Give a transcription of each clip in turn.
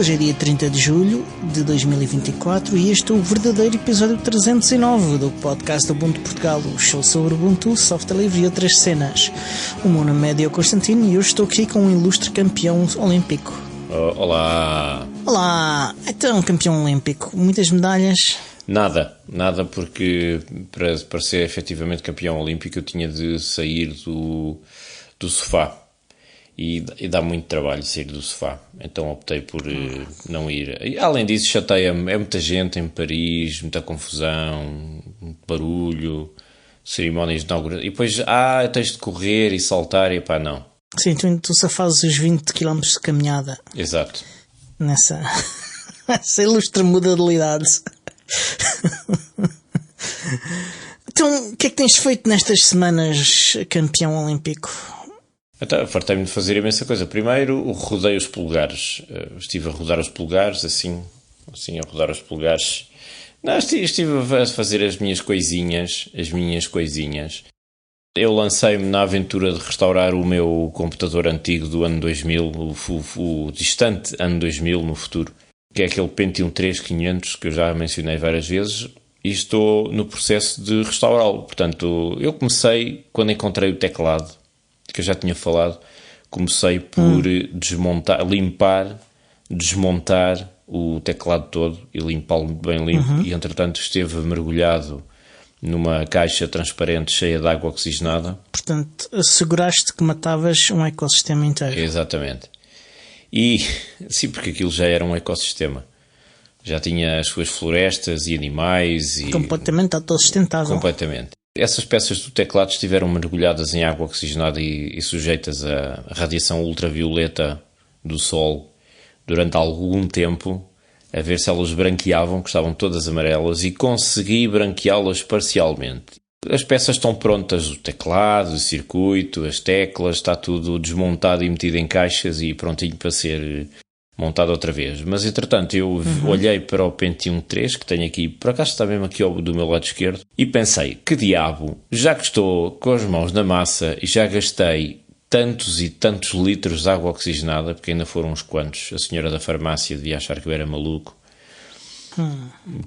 Hoje é dia 30 de julho de 2024 e este é o verdadeiro episódio 309 do podcast Ubuntu Portugal, o show sobre Ubuntu, software livre e outras cenas. O meu nome é Diogo Constantino e hoje estou aqui com um ilustre campeão olímpico. Olá! Olá! Então, campeão olímpico, muitas medalhas? Nada, porque para ser efetivamente campeão olímpico eu tinha de sair do sofá. E dá muito trabalho sair do sofá, então optei por não ir. E, além disso, chateia-me, é muita gente em Paris, muita confusão, muito barulho, cerimónias de inauguração. E depois, tens de correr e saltar, e pá, não. Sim, tu só fazes os 20 km de caminhada. Exato. Nessa ilustre modalidade. Então, o que é que tens feito nestas semanas, campeão olímpico? Então, fartei-me de fazer imensa coisa. Primeiro, rodei os polegares. Estive a rodar os polegares, assim a rodar os polegares. Não, estive a fazer as minhas coisinhas. Eu lancei-me na aventura de restaurar o meu computador antigo do ano 2000, o distante ano 2000 no futuro, que é aquele Pentium 3500 que eu já mencionei várias vezes, e estou no processo de restaurá-lo. Portanto, eu comecei quando encontrei o teclado, que eu já tinha falado, comecei por desmontar o teclado todo e limpá-lo bem limpo, e entretanto esteve mergulhado numa caixa transparente cheia de água oxigenada. Portanto, asseguraste que matavas um ecossistema inteiro. Exatamente. E sim, porque aquilo já era um ecossistema. Já tinha as suas florestas e animais. Completamente autossustentável. Completamente. Essas peças do teclado estiveram mergulhadas em água oxigenada e sujeitas à radiação ultravioleta do sol durante algum tempo, a ver se elas branqueavam, que estavam todas amarelas, e consegui branqueá-las parcialmente. As peças estão prontas, o teclado, o circuito, as teclas, está tudo desmontado e metido em caixas e prontinho para ser montado outra vez. Mas, entretanto, eu olhei para o Pentium 3, que tenho aqui, por acaso está mesmo aqui do meu lado esquerdo, e pensei, que diabo, já que estou com as mãos na massa e já gastei tantos e tantos litros de água oxigenada, porque ainda foram uns quantos, a senhora da farmácia devia achar que eu era maluco,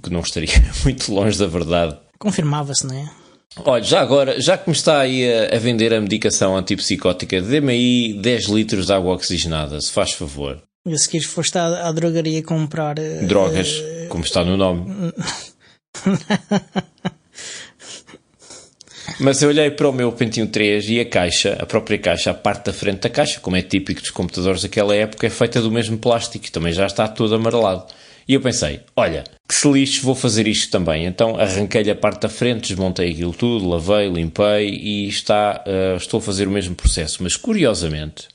que não estaria muito longe da verdade. Confirmava-se, não é? Olha, já agora, já que me está aí a vender a medicação antipsicótica, dê-me aí 10 litros de água oxigenada, se faz favor. E a seguir foste à drogaria comprar... drogas, como está no nome. Mas eu olhei para o meu Pentium 3 e a própria caixa, a parte da frente da caixa, como é típico dos computadores daquela época, é feita do mesmo plástico e também já está todo amarelado. E eu pensei, olha, que se lixe, vou fazer isto também. Então arranquei-lhe a parte da frente, desmontei aquilo tudo, lavei, limpei e estou a fazer o mesmo processo. Mas curiosamente,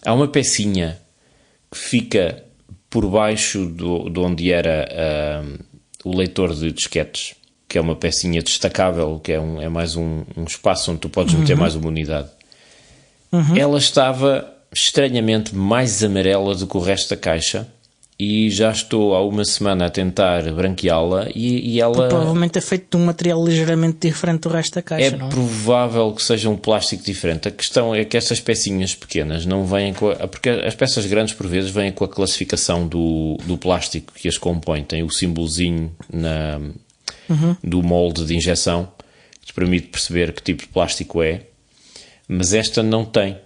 há uma pecinha que fica por baixo de onde era o leitor de disquetes, que é uma pecinha destacável, que é mais um espaço onde tu podes meter mais uma unidade. Ela estava estranhamente mais amarela do que o resto da caixa e já estou há uma semana a tentar branqueá-la e ela... Provavelmente é feito de um material ligeiramente diferente do resto da caixa, não é? É provável que seja um plástico diferente. A questão é que estas pecinhas pequenas não vêm com... Porque as peças grandes, por vezes, vêm com a classificação do plástico que as compõe. Tem o símbolozinho do molde de injeção, que te permite perceber que tipo de plástico é. Mas esta não tem.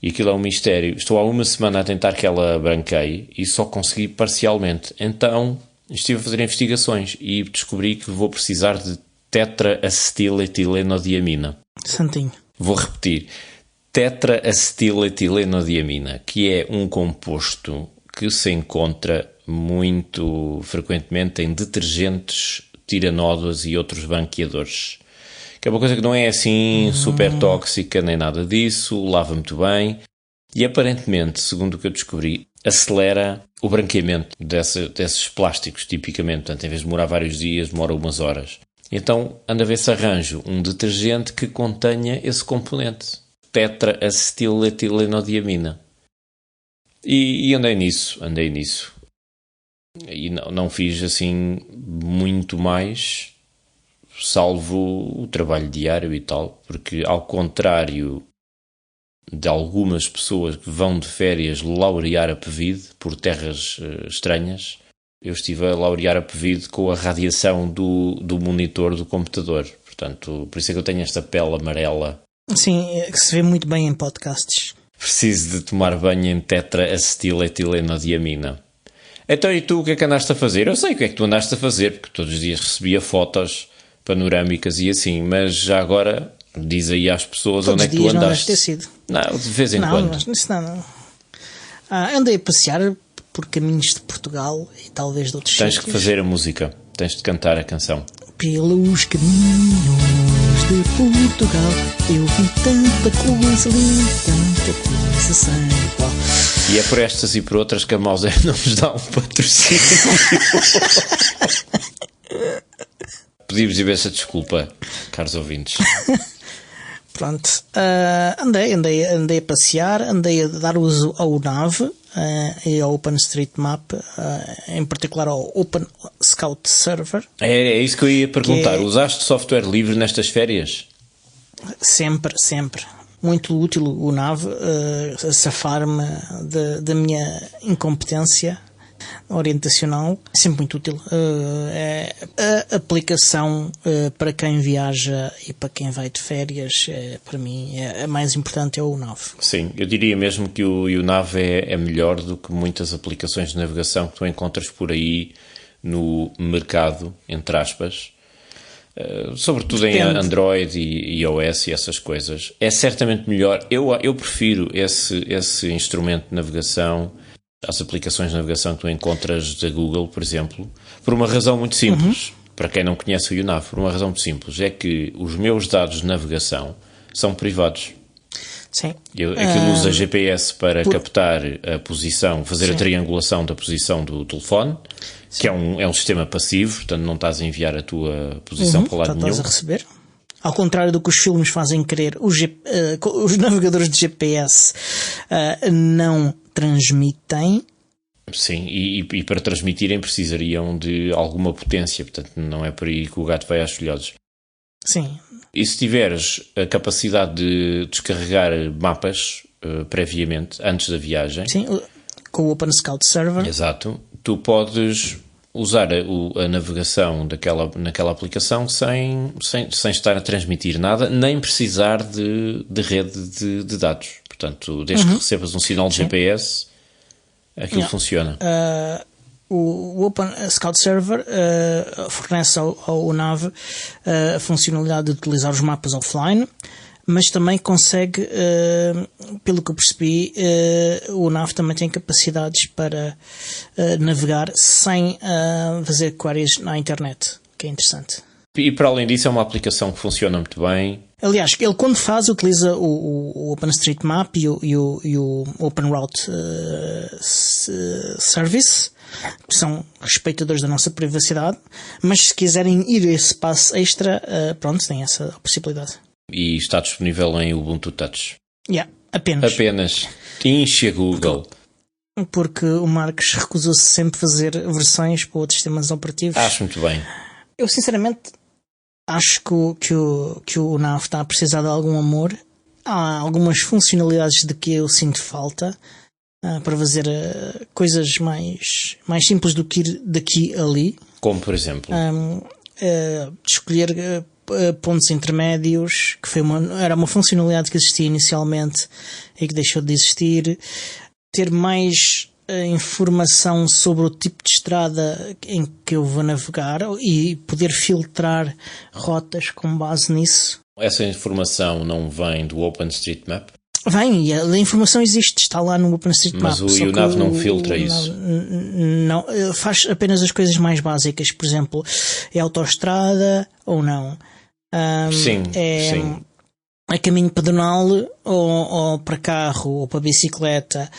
E aquilo é um mistério. Estou há uma semana a tentar que ela branqueie e só consegui parcialmente. Então estive a fazer investigações e descobri que vou precisar de tetraacetiletilenodiamina. Santinho. Vou repetir. Tetraacetiletilenodiamina, que é um composto que se encontra muito frequentemente em detergentes, tiranódoas e outros branqueadores. Que é uma coisa que não é assim super tóxica nem nada disso, lava muito bem e aparentemente, segundo o que eu descobri, acelera o branqueamento desses plásticos, tipicamente. Portanto, em vez de demorar vários dias, demora umas horas. Então, anda a ver se arranjo um detergente que contenha esse componente, tetraacetiletilenodiamina. E andei nisso. E não fiz assim muito mais, salvo o trabalho diário e tal, porque ao contrário de algumas pessoas que vão de férias laurear a Pevide por terras estranhas. Eu estive a laurear a Pevide com a radiação do monitor do computador. Portanto, por isso é que eu tenho esta pele amarela. Sim, que se vê muito bem em podcasts. Preciso de tomar banho em tetraacetiletilenodiamina. Então, e tu o que é que andaste a fazer? Eu sei o que é que tu andaste a fazer, porque todos os dias recebia fotos panorâmicas e assim, mas já agora diz aí às pessoas Todos onde é que tu não andaste. deve ter sido. Não, de vez em quando. Não. Andei a passear por caminhos de Portugal e talvez de outros Tens sítios. que fazer a música, tens de cantar a canção. Pelos caminhos de Portugal eu vi tanta coisa linda, tanta coisa sem igual. E é por estas e por outras que a Mouse não nos dá um patrocínio. Pedimos imensa desculpa, caros ouvintes. Pronto, andei a passear, andei a dar uso ao NAV e ao OpenStreetMap, em particular ao Open Scout Server. É isso que eu ia perguntar. Usaste software livre nestas férias? Sempre. Muito útil o NAV, a safar-me da minha incompetência orientacional. Sempre muito útil. É a aplicação para quem viaja e para quem vai de férias, para mim, a mais importante é o NAV. Sim, eu diria mesmo que o NAV é melhor do que muitas aplicações de navegação que tu encontras por aí no mercado, entre aspas. Sobretudo Depende. em Android e iOS e essas coisas. É certamente melhor. Eu prefiro esse instrumento de navegação às aplicações de navegação que tu encontras da Google, por exemplo, por uma razão muito simples. Para quem não conhece o YouNav, por uma razão muito simples, é que os meus dados de navegação são privados. Sim. Aquilo usa GPS para captar a posição, fazer a triangulação da posição do telefone, que é um sistema passivo, portanto não estás a enviar a tua posição para lado nenhum. Estás a receber. Ao contrário do que os filmes fazem crer, os navegadores de GPS não transmitem. Sim, e para transmitirem precisariam de alguma potência, portanto não é por aí que o gato vai aos filhotes. Sim. E se tiveres a capacidade de descarregar mapas previamente, antes da viagem... Sim, com o Open Scout Server. Exato. Tu podes usar a navegação naquela aplicação sem estar a transmitir nada, nem precisar de rede de dados. Portanto, desde que recebas um sinal de GPS, aquilo funciona. O Open Scout Server fornece ao NAV a funcionalidade de utilizar os mapas offline, mas também consegue, pelo que eu percebi, o NAV também tem capacidades para navegar sem fazer queries na internet, que é interessante. E para além disso é uma aplicação que funciona muito bem. Aliás, ele quando utiliza o OpenStreetMap e o OpenRoute Service, que são respeitadores da nossa privacidade, mas se quiserem ir a esse passo extra, pronto, tem essa possibilidade. E está disponível em Ubuntu Touch. Apenas. Enche a Google. Porque o Marcos recusou-se sempre a fazer versões para outros sistemas operativos. Acho muito bem. Eu sinceramente acho que o NAV está a precisar de algum amor. Há algumas funcionalidades de que eu sinto falta para fazer coisas mais simples do que ir daqui a ali. Como por exemplo? Escolher pontos intermédios, que era uma funcionalidade que existia inicialmente e que deixou de existir. Ter mais informação sobre o tipo de estrada em que eu vou navegar e poder filtrar rotas com base nisso. Essa informação não vem do OpenStreetMap? Vem, a informação existe, está lá no OpenStreetMap. Mas o YouNav não filtra isso? Não, faz apenas as coisas mais básicas, por exemplo, é autoestrada ou não. Sim. É caminho pedonal ou para carro ou para bicicleta,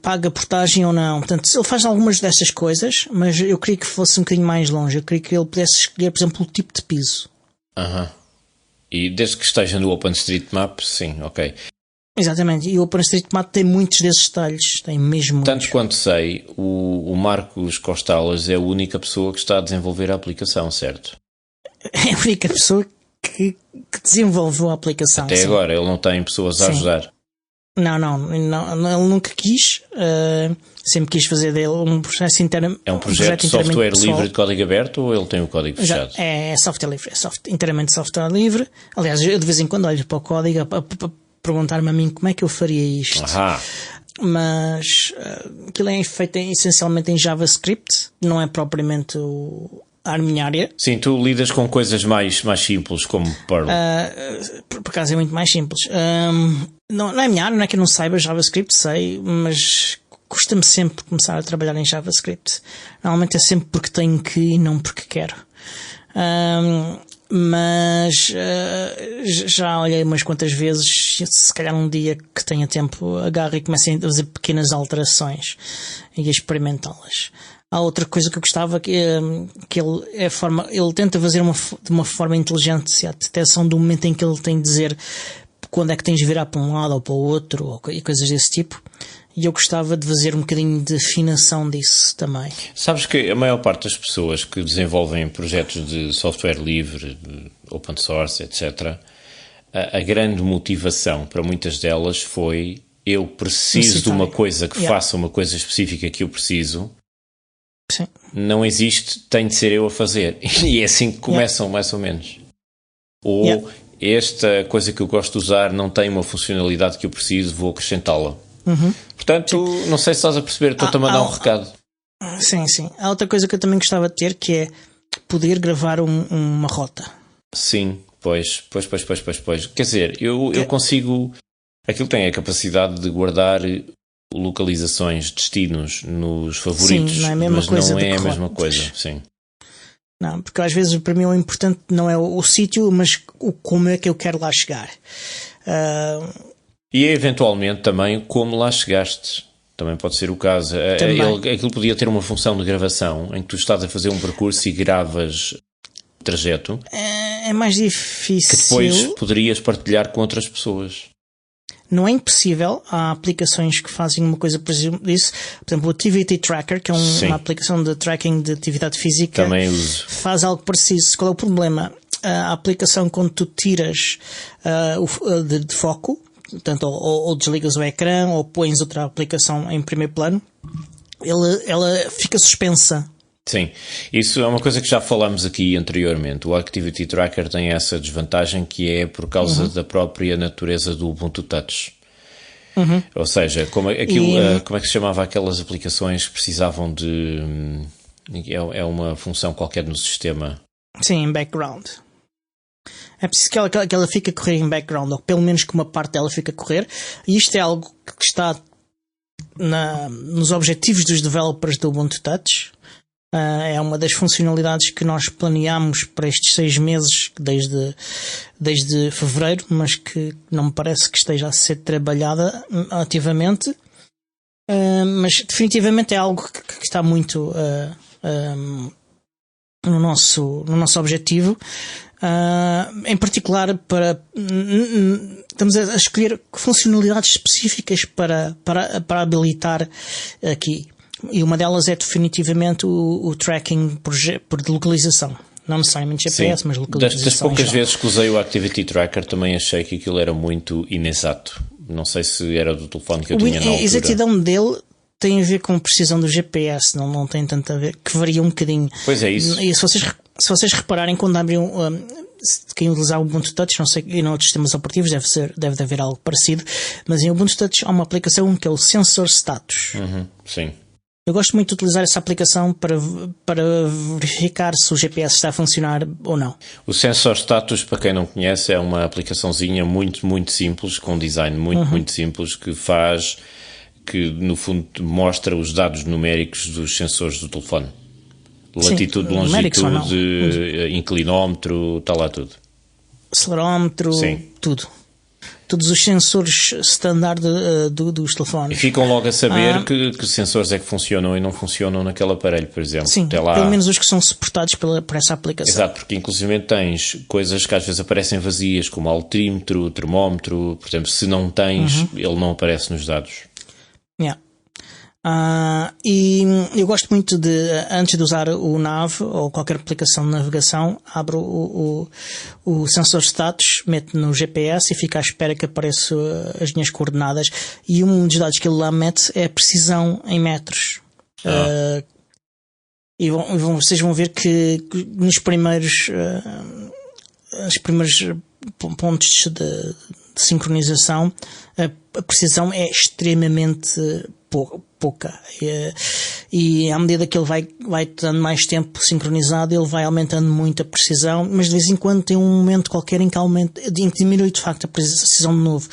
paga portagem ou não. Portanto, ele faz algumas dessas coisas, mas eu queria que fosse um bocadinho mais longe. Eu queria que ele pudesse escolher, por exemplo, o tipo de piso. E desde que esteja no OpenStreetMap, sim, ok. Exatamente, e o OpenStreetMap tem muitos desses detalhes, tem mesmo Tanto muitos. quanto sei, o Marcos Costalas é a única pessoa que está a desenvolver a aplicação, certo? É a única pessoa que desenvolveu a aplicação. Até agora ele não tem pessoas a ajudar. Não, ele nunca quis. Sempre quis fazer dele um processo interno. É um projeto de software livre de código aberto ou ele tem o código fechado? É software livre, inteiramente software livre. Aliás, eu de vez em quando olho para o código para perguntar-me a mim como é que eu faria isto. Mas aquilo é feito essencialmente em JavaScript, não é propriamente a minha área. Sim, tu lidas com coisas mais simples, como Perl. Por acaso é muito mais simples. Não é a minha área, não é que eu não saiba JavaScript, sei, mas custa-me sempre começar a trabalhar em JavaScript. Normalmente é sempre porque tenho que e não porque quero. Mas já olhei umas quantas vezes, se calhar um dia que tenha tempo agarro e comecei a fazer pequenas alterações e a experimentá-las. Há outra coisa que eu gostava que ele tenta fazer de uma forma inteligente a detecção do momento em que ele tem de dizer quando é que tens de virar para um lado ou para o outro e coisas desse tipo. E eu gostava de fazer um bocadinho de afinação disso também. Sabes que a maior parte das pessoas que desenvolvem projetos de software livre, de open source, etc., a grande motivação para muitas delas foi: eu preciso de uma coisa que faça uma coisa específica que eu preciso. Sim. Não existe, tem de ser eu a fazer. E é assim que começam, mais ou menos. Ou esta coisa que eu gosto de usar não tem uma funcionalidade que eu preciso, vou acrescentá-la. Portanto, não sei se estás a perceber, estou-te a mandar um recado. Sim. Há outra coisa que eu também gostava de ter, que é poder gravar uma rota. Sim, pois. Quer dizer, eu consigo... Aquilo tem a capacidade de guardar localizações, destinos nos favoritos, sim, não é a mesma mas coisa não é a mesma coisa. Sim. Não, porque às vezes para mim o importante não é o sítio, mas como é que eu quero lá chegar. E eventualmente também como lá chegaste. Também pode ser o caso. Aquilo podia ter uma função de gravação em que tu estás a fazer um percurso e gravas o trajeto. É mais difícil. Que depois poderias partilhar com outras pessoas. Não é impossível. Há aplicações que fazem uma coisa por exemplo, o Activity Tracker, que é uma aplicação de tracking de atividade física. Também uso. Faz algo parecido. Qual é o problema? A aplicação, quando tu tiras de foco, portanto, ou desligas o ecrã ou pões outra aplicação em primeiro plano, ela fica suspensa. Sim, isso é uma coisa que já falámos aqui anteriormente. O Activity Tracker tem essa desvantagem, que é por causa da própria natureza do Ubuntu Touch. Ou seja, como é que se chamava aquelas aplicações que precisavam de... É uma função qualquer no sistema. Sim, em background. É preciso que ela fique a correr em background, ou pelo menos que uma parte dela fique a correr. E isto é algo que está nos objetivos dos developers do Ubuntu Touch. É uma das funcionalidades que nós planeámos para estes 6 meses, desde fevereiro, mas que não me parece que esteja a ser trabalhada ativamente. Mas definitivamente é algo que está muito no nosso objetivo. Em particular estamos a escolher funcionalidades específicas para habilitar aqui. E uma delas é definitivamente o tracking por localização. Não necessariamente GPS, mas localização. Das poucas vezes que usei o Activity Tracker, também achei que aquilo era muito inexato. Não sei se era do telefone que eu tinha na altura. A exatidão dele tem a ver com a precisão do GPS, não tem tanto a ver, que varia um bocadinho. Pois é isso. E se vocês repararem, quando abrem quem utilizar o Ubuntu Touch, não sei, e noutros sistemas operativos deve haver algo parecido, mas em Ubuntu Touch há uma aplicação que é o Sensor Status. Sim. Eu gosto muito de utilizar essa aplicação para verificar se o GPS está a funcionar ou não. O Sensor Status, para quem não conhece, é uma aplicaçãozinha muito, muito simples, com um design muito simples, que no fundo mostra os dados numéricos dos sensores do telefone. Latitude, longitude, inclinómetro, está lá tudo. Acelerómetro, tudo. Todos os sensores standard dos telefones. E ficam logo a saber que sensores é que funcionam e não funcionam naquele aparelho, por exemplo. Sim, pelo menos os que são suportados por essa aplicação. Exato, porque inclusive tens coisas que às vezes aparecem vazias, como altímetro, termómetro. Por exemplo, se não tens, ele não aparece nos dados. E eu gosto muito de, antes de usar o nav ou qualquer aplicação de navegação, abro o sensor de status, meto no GPS e fico à espera que apareçam as minhas coordenadas. E um dos dados que ele lá mete é a precisão em metros. E vocês vão ver que nos primeiros pontos de sincronização a precisão é extremamente pouca, e à medida que ele vai dando mais tempo sincronizado, ele vai aumentando muito a precisão, mas de vez em quando tem um momento qualquer em que diminui de facto a precisão de novo.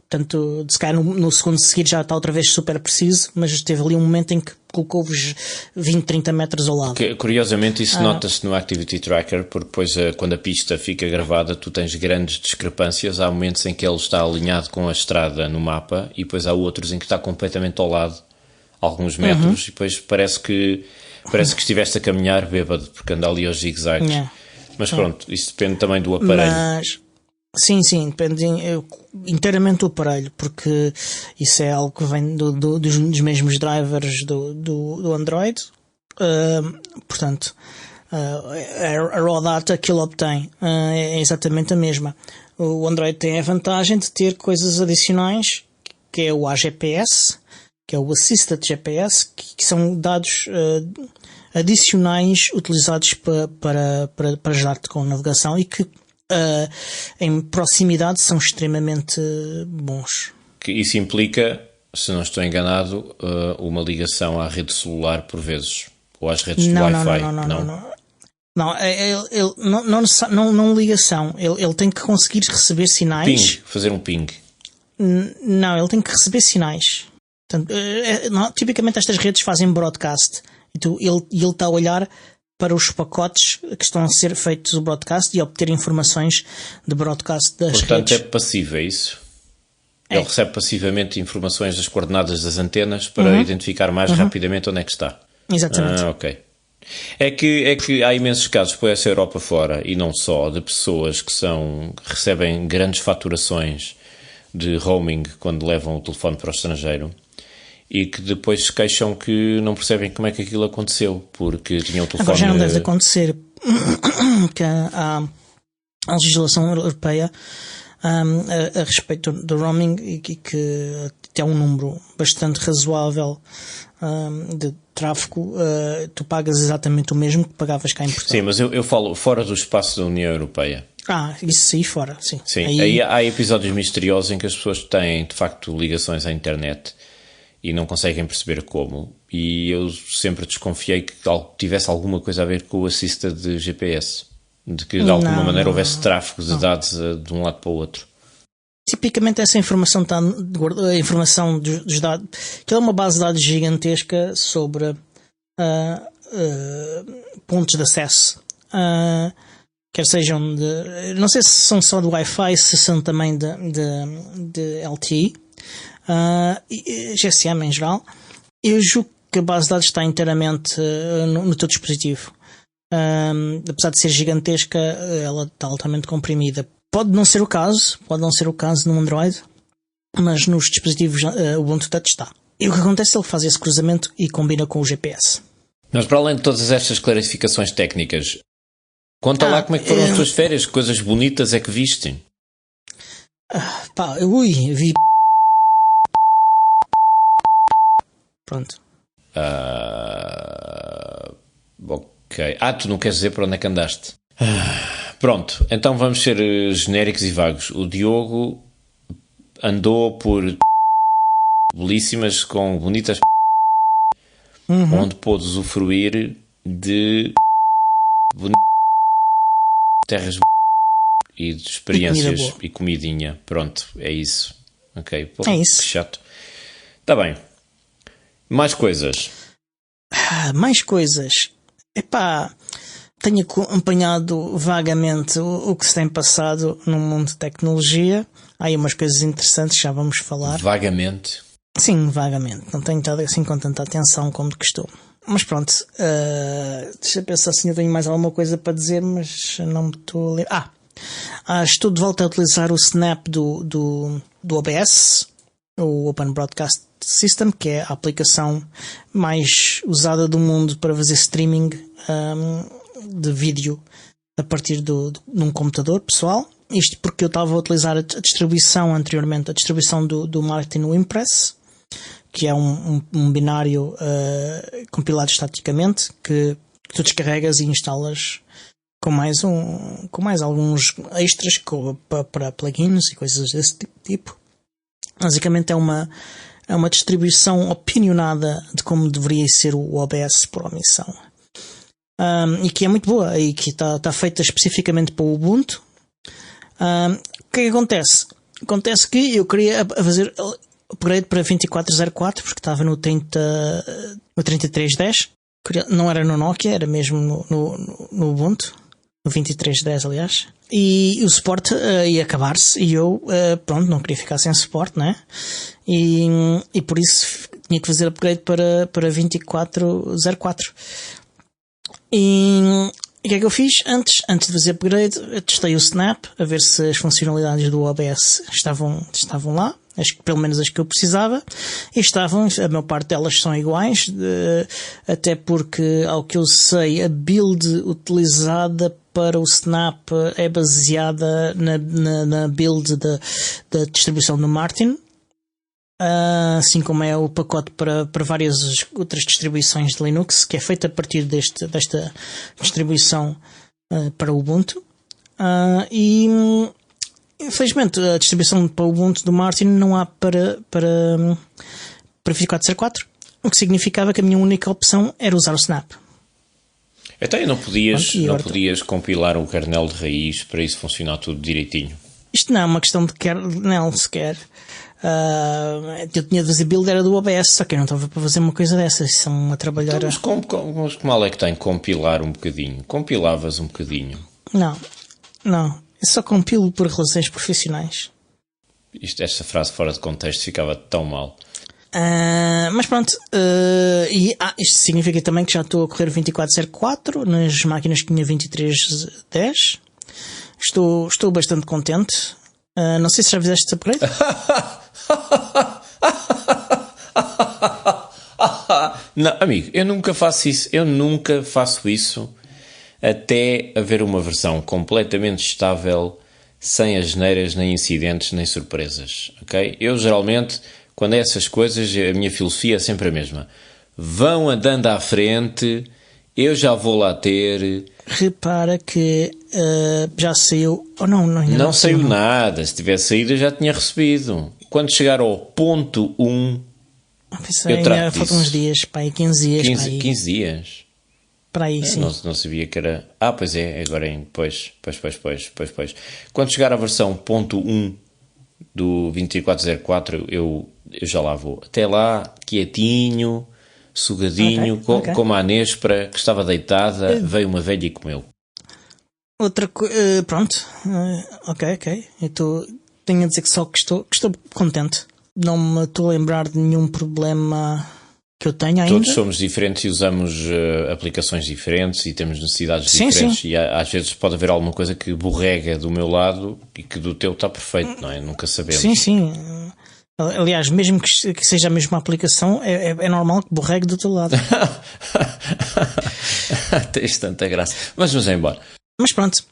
Portanto, se calhar no segundo seguir já está outra vez super preciso, mas teve ali um momento em que colocou-vos 20, 30 metros ao lado. Curiosamente isso nota-se no Activity Tracker, porque depois quando a pista fica gravada tu tens grandes discrepâncias. Há momentos em que ele está alinhado com a estrada no mapa e depois há outros em que está completamente ao lado, alguns metros, e depois parece que estiveste a caminhar bêbado, porque anda ali aos zigue-zagues. Mas pronto, isso depende também do aparelho. Sim, depende inteiramente do aparelho, porque isso é algo que vem dos mesmos drivers do Android. Portanto, a raw data que ele obtém é exatamente a mesma. O Android tem a vantagem de ter coisas adicionais, que é o AGPS, que é o Assisted GPS, que são dados adicionais utilizados para ajudar-te com a navegação e que em proximidade são extremamente bons. Isso implica, se não estou enganado, uma ligação à rede celular por vezes, ou às redes de Wi-Fi. Não ligação. Ele tem que conseguir receber sinais. Fazer um ping. Não, ele tem que receber sinais. Portanto, tipicamente estas redes fazem broadcast e ele está a olhar para os pacotes que estão a ser feitos o broadcast e obter informações de broadcast das redes. Portanto, é passivo, é isso? Ele recebe passivamente informações das coordenadas das antenas para identificar mais rapidamente onde é que está. Exatamente. Ok. É que há imensos casos por essa Europa fora, e não só, de pessoas que recebem grandes faturações de roaming quando levam o telefone para o estrangeiro, e que depois se queixam que não percebem como é que aquilo aconteceu, porque tinham o telefone... Agora já não deve acontecer, que a legislação europeia a respeito do roaming, e que tem um número bastante razoável de tráfego, tu pagas exatamente o mesmo que pagavas cá em Portugal. Sim, mas eu falo fora do espaço da União Europeia. Isso aí fora, sim. Sim, aí há episódios misteriosos em que as pessoas têm, de facto, ligações à internet e não conseguem perceber como, e eu sempre desconfiei que tivesse alguma coisa a ver com o assista de GPS, de que de alguma maneira houvesse tráfego de dados de um lado para o outro. Tipicamente essa informação está a informação dos dados, que é uma base de dados gigantesca sobre pontos de acesso, quer sejam não sei se são só de Wi-Fi, se são também de LTE, GSM em geral. Eu julgo que a base de dados está inteiramente no teu dispositivo. Apesar de ser gigantesca, ela está altamente comprimida. Pode não ser o caso no Android, mas nos dispositivos Ubuntu Touch está. E o que acontece é que ele faz esse cruzamento e combina com o GPS. Mas para além de todas estas clarificações técnicas, conta lá como é que foram as tuas férias, que coisas bonitas é que viste? Vi. Pronto. Ok. Tu não queres dizer para onde é que andaste? Pronto, então vamos ser genéricos e vagos. O Diogo andou por belíssimas, com bonitas onde pôde usufruir de terras e de experiências e comidinha. Pronto, é isso. Ok, é isso. Que chato. Está bem. Mais coisas. Mais coisas. Tenho acompanhado vagamente o que se tem passado no mundo de tecnologia. Há aí umas coisas interessantes que já vamos falar. Vagamente? Sim, vagamente. Não tenho estado assim com tanta atenção como de costume. Mas pronto, deixa eu pensar se eu tenho mais alguma coisa para dizer, mas não me estou a ler. Estou de volta a utilizar o Snap do OBS. o Open Broadcast System, que é a aplicação mais usada do mundo para fazer streaming de vídeo a partir num computador pessoal. Isto porque eu estava a utilizar a distribuição anteriormente, a distribuição do Martin Impress, que é um binário compilado estaticamente que tu descarregas e instalas com mais alguns extras para plugins e coisas desse tipo. Basicamente é uma distribuição opinionada de como deveria ser o OBS por omissão. E que é muito boa e que está feita especificamente para o Ubuntu. O que é que acontece? Acontece que eu queria fazer upgrade para 2404 porque estava no 3310. Não era no Nokia, era mesmo no Ubuntu, no 2310 aliás. E o suporte ia acabar-se e eu não queria ficar sem suporte, né? E por isso tinha que fazer upgrade para 2404. E o que é que eu fiz? Antes de fazer upgrade, eu testei o Snap a ver se as funcionalidades do OBS estavam lá, pelo menos as que eu precisava, e estavam. A maior parte delas são iguais, até porque, ao que eu sei, a build utilizada para o Snap é baseada na build da distribuição do Martin, assim como é o pacote para várias outras distribuições de Linux, que é feita a partir desta distribuição para o Ubuntu. E infelizmente a distribuição para o Ubuntu do Martin não há para 2404, o que significava que a minha única opção era usar o Snap. Então não podias compilar um kernel de raiz para isso funcionar tudo direitinho? Isto não é uma questão de kernel sequer. Eu tinha de fazer build era do OBS, só que eu não estava para fazer uma coisa dessas. Isso é uma trabalhar. Então, mas que mal é que tem compilar um bocadinho? Compilavas um bocadinho? Não. Eu só compilo por relações profissionais. Esta frase fora de contexto ficava tão mal. Mas pronto, isto significa também que já estou a correr 2404 nas máquinas que tinha 2310. Estou bastante contente. Não sei se já fizeste esse upgrade. Não, amigo, eu nunca faço isso até haver uma versão completamente estável, sem asneiras, nem incidentes, nem surpresas, ok? Eu geralmente, quando é essas coisas, a minha filosofia é sempre a mesma. Vão andando à frente, eu já vou lá ter. Repara que já saiu. Ou não saiu nada. Se tivesse saído, eu já tinha recebido. Quando chegar ao ponto 1, eu trato disso. Faltam uns dias, pá, 15 dias. 15 dias? Para aí, sim. Não sabia que era. Pois é, agora pois. Quando chegar à versão ponto 1 do 2404, eu já lá vou. Até lá, quietinho, sugadinho, okay. Como a Nespra, que estava deitada, veio uma velha e comeu. Outra coisa. Pronto. Ok. Tenho a dizer que estou contente. Não me estou a lembrar de nenhum problema que eu tenho ainda. Todos somos diferentes e usamos aplicações diferentes e temos necessidades diferentes. Sim. E às vezes pode haver alguma coisa que borrega do meu lado e que do teu está perfeito, não é? Nunca sabemos. Sim. Aliás, mesmo que seja a mesma aplicação, é normal que borregue do teu lado. Tens tanta graça. Mas vamos embora. Mas pronto,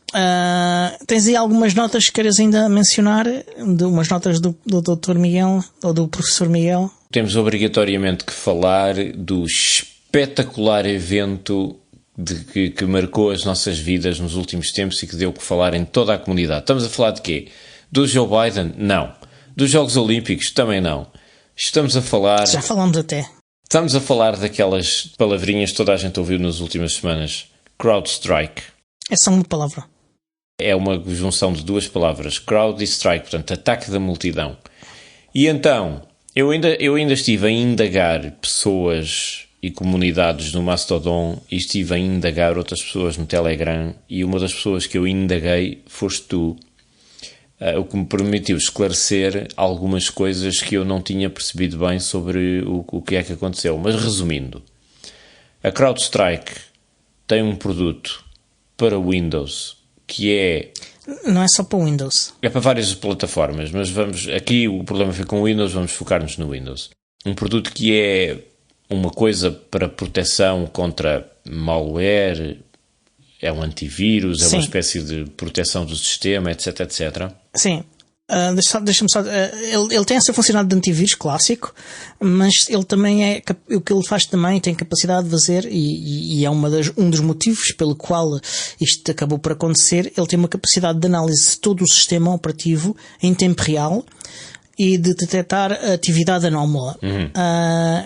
tens aí algumas notas que queres ainda mencionar? Umas notas do Dr. Miguel ou do Professor Miguel? Temos obrigatoriamente que falar do espetacular evento que marcou as nossas vidas nos últimos tempos e que deu que falar em toda a comunidade. Estamos a falar de quê? Do Joe Biden? Não. Dos Jogos Olímpicos? Também não. Estamos a falar... Já falamos até. Estamos a falar daquelas palavrinhas que toda a gente ouviu nas últimas semanas. CrowdStrike. É só uma palavra. É uma junção de duas palavras. Crowd e strike, portanto, ataque da multidão. E então, eu ainda estive a indagar pessoas e comunidades no Mastodon e estive a indagar outras pessoas no Telegram e uma das pessoas que eu indaguei foste tu, o que me permitiu esclarecer algumas coisas que eu não tinha percebido bem sobre o que é que aconteceu. Mas resumindo, a CrowdStrike tem um produto para Windows que é Não é só para o Windows. É para várias plataformas, mas aqui o problema foi com o Windows, vamos focar-nos no Windows. Um produto que é uma coisa para proteção contra malware, é um antivírus, é uma espécie de proteção do sistema, etc, etc. Sim. Deixa-me só. Ele tem essa funcionalidade de antivírus clássico, mas ele também o que ele faz também tem capacidade de fazer, e é um dos motivos pelo qual isto acabou por acontecer. Ele tem uma capacidade de análise de todo o sistema operativo em tempo real e de detectar atividade anómala.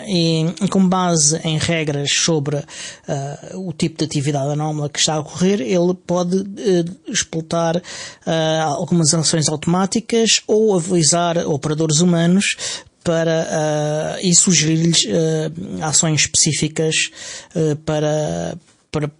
E com base em regras sobre o tipo de atividade anómala que está a ocorrer, ele pode explotar algumas ações automáticas ou avisar operadores humanos e sugerir-lhes ações específicas para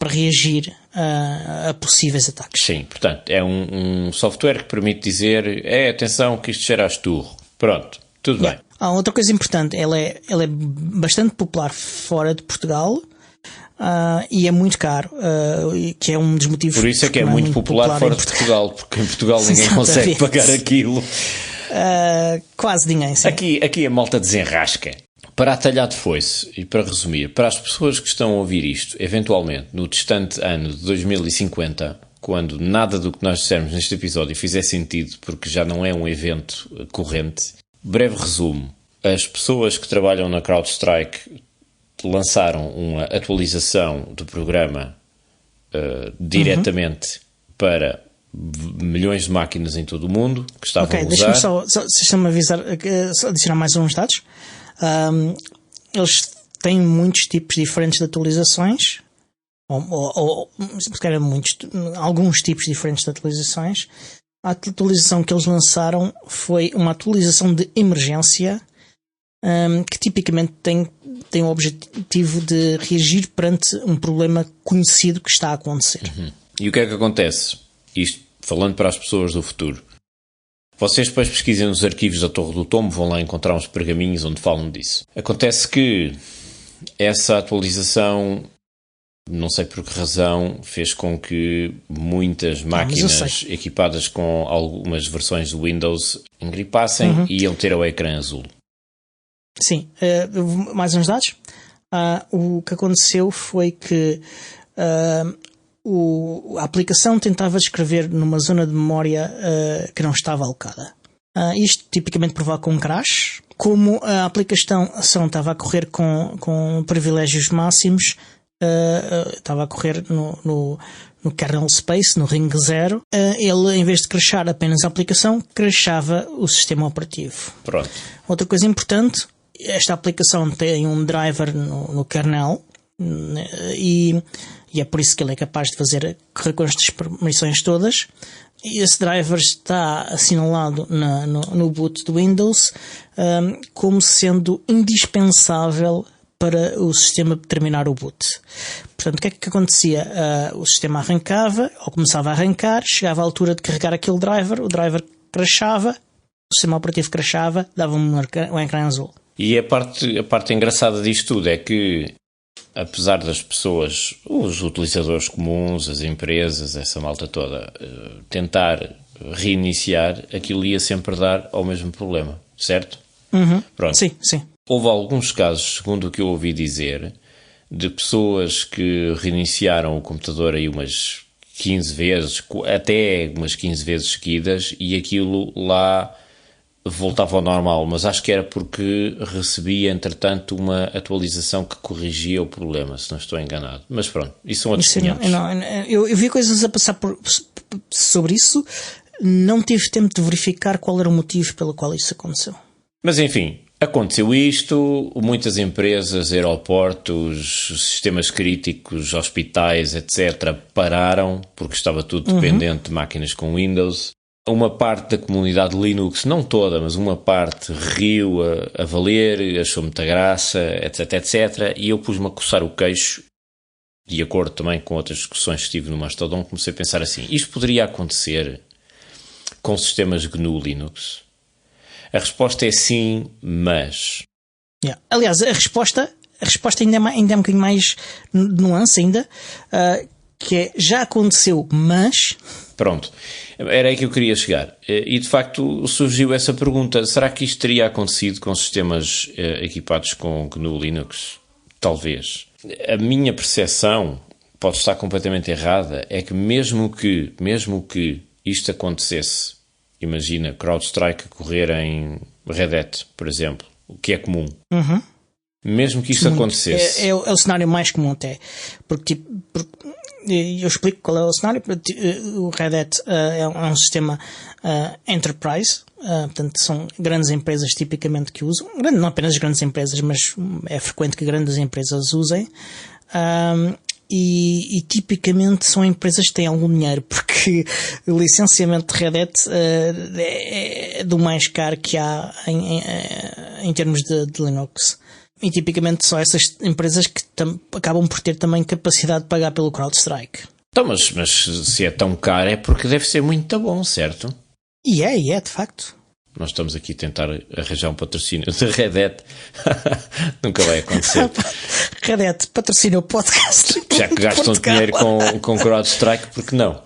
reagir a possíveis ataques. Sim, portanto, é um software que permite dizer atenção que isto cheira a esturro. Pronto, tudo bem. Outra coisa importante, ele é bastante popular fora de Portugal e é muito caro, que é um dos motivos... Por isso é que é muito popular fora de Portugal, porque em Portugal ninguém consegue pagar aquilo. Quase ninguém, sim. Aqui a malta desenrasca. Para atalhar de foice, e para resumir, para as pessoas que estão a ouvir isto, eventualmente, no distante ano de 2050, quando nada do que nós dissermos neste episódio fizer sentido, porque já não é um evento corrente, breve resumo. As pessoas que trabalham na CrowdStrike lançaram uma atualização do programa diretamente para milhões de máquinas em todo o mundo que estavam a usar. Deixa-me avisar, só adicionar mais uns dados. Eles têm muitos tipos diferentes de atualizações, ou se calhar alguns tipos diferentes de atualizações. A atualização que eles lançaram foi uma atualização de emergência, que tipicamente tem o objetivo de reagir perante um problema conhecido que está a acontecer. E o que é que acontece? Isto falando para as pessoas do futuro. Vocês depois pesquisem nos arquivos da Torre do Tombo, vão lá encontrar uns pergaminhos onde falam disso. Acontece que essa atualização, não sei por que razão, fez com que muitas máquinas equipadas com algumas versões do Windows engripassem e iam ter o ecrã azul. Sim. Mais uns dados. O que aconteceu foi que a aplicação tentava escrever numa zona de memória que não estava alocada. Isto tipicamente provoca um crash. Como a aplicação estava a correr com privilégios máximos, estava a correr no kernel space, no ring 0, ele, em vez de crashar apenas a aplicação, crashava o sistema operativo. Pronto. Outra coisa importante, esta aplicação tem um driver no kernel, e é por isso que ele é capaz de correr com estas permissões todas. E esse driver está assinalado no boot do Windows como sendo indispensável para o sistema terminar o boot. Portanto, o que é que acontecia? O sistema arrancava, ou começava a arrancar, chegava à altura de carregar aquele driver, o driver crashava, o sistema operativo crashava, dava um ecrã azul. E a parte engraçada disto tudo é que, apesar das pessoas, os utilizadores comuns, as empresas, essa malta toda, tentar reiniciar, aquilo ia sempre dar ao mesmo problema, certo? Pronto. Sim, sim. Houve alguns casos, segundo o que eu ouvi dizer, de pessoas que reiniciaram o computador aí umas 15 vezes, até umas 15 vezes seguidas, e aquilo lá voltava ao normal, mas acho que era porque recebia, entretanto, uma atualização que corrigia o problema, se não estou enganado. Mas pronto, isso são outros 500. Eu vi coisas a passar sobre isso, não tive tempo de verificar qual era o motivo pelo qual isso aconteceu. Mas enfim, aconteceu isto, muitas empresas, aeroportos, sistemas críticos, hospitais, etc., pararam, porque estava tudo dependente de máquinas com Windows. Uma parte da comunidade Linux, não toda, mas uma parte riu a valer, achou muita graça, etc, etc. E eu pus-me a coçar o queixo, de acordo também com outras discussões que tive no Mastodon, comecei a pensar assim, isto poderia acontecer com sistemas GNU Linux? A resposta é sim, mas... Yeah. Aliás, a resposta ainda é um bocadinho mais nuance ainda, que é, já aconteceu, mas... Pronto, era aí que eu queria chegar. E de facto surgiu essa pergunta: será que isto teria acontecido com sistemas equipados com GNU Linux? Talvez. A minha percepção, pode estar completamente errada, é que mesmo que isto acontecesse, imagina CrowdStrike correr em Red Hat, por exemplo, o que é comum. Mesmo que isto acontecesse... É o cenário mais comum até. Porque eu explico qual é o cenário. O Red Hat é um sistema enterprise, portanto são grandes empresas tipicamente que usam, não apenas grandes empresas, mas é frequente que grandes empresas usem, e tipicamente são empresas que têm algum dinheiro, porque o licenciamento de Red Hat é do mais caro que há em termos de Linux. E tipicamente são essas empresas que acabam por ter também capacidade de pagar pelo CrowdStrike. Então, mas se é tão caro é porque deve ser muito bom, certo? E é de facto. Nós estamos aqui a tentar arranjar um patrocínio de Red Hat. Nunca vai acontecer. Red Hat patrocina o podcast. Já que gastam dinheiro com CrowdStrike, porque não?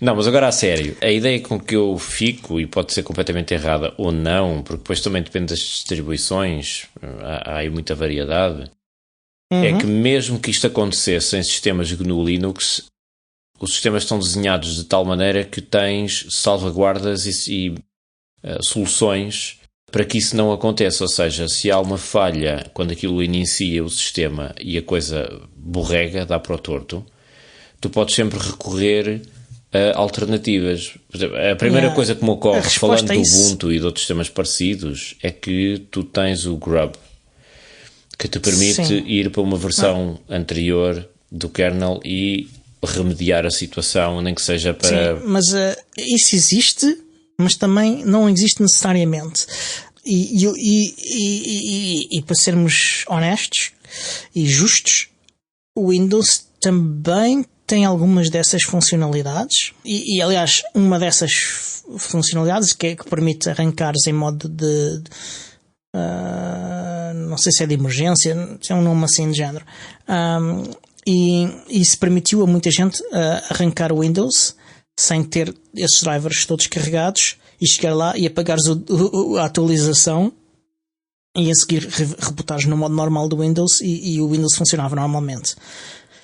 Não, mas agora a sério, a ideia com que eu fico, e pode ser completamente errada ou não, porque depois também depende das distribuições, há aí muita variedade, é que mesmo que isto acontecesse em sistemas GNU Linux, os sistemas estão desenhados de tal maneira que tens salvaguardas e soluções para que isso não aconteça. Ou seja, se há uma falha quando aquilo inicia o sistema e a coisa borrega, dá para o torto, tu podes sempre recorrer alternativas. A primeira coisa que me ocorre, falando do Ubuntu e de outros sistemas parecidos, é que tu tens o Grub, que te permite ir para uma versão anterior do kernel e remediar a situação, nem que seja para... Sim, mas isso existe, mas também não existe necessariamente. E para sermos honestos e justos, o Windows também tem algumas dessas funcionalidades e aliás, uma dessas funcionalidades que permite arrancares em modo de não sei se é de emergência, é um nome assim de género, e isso permitiu a muita gente arrancar o Windows sem ter esses drivers todos carregados e chegar lá e apagares a atualização e a seguir rebootares no modo normal do Windows e o Windows funcionava normalmente.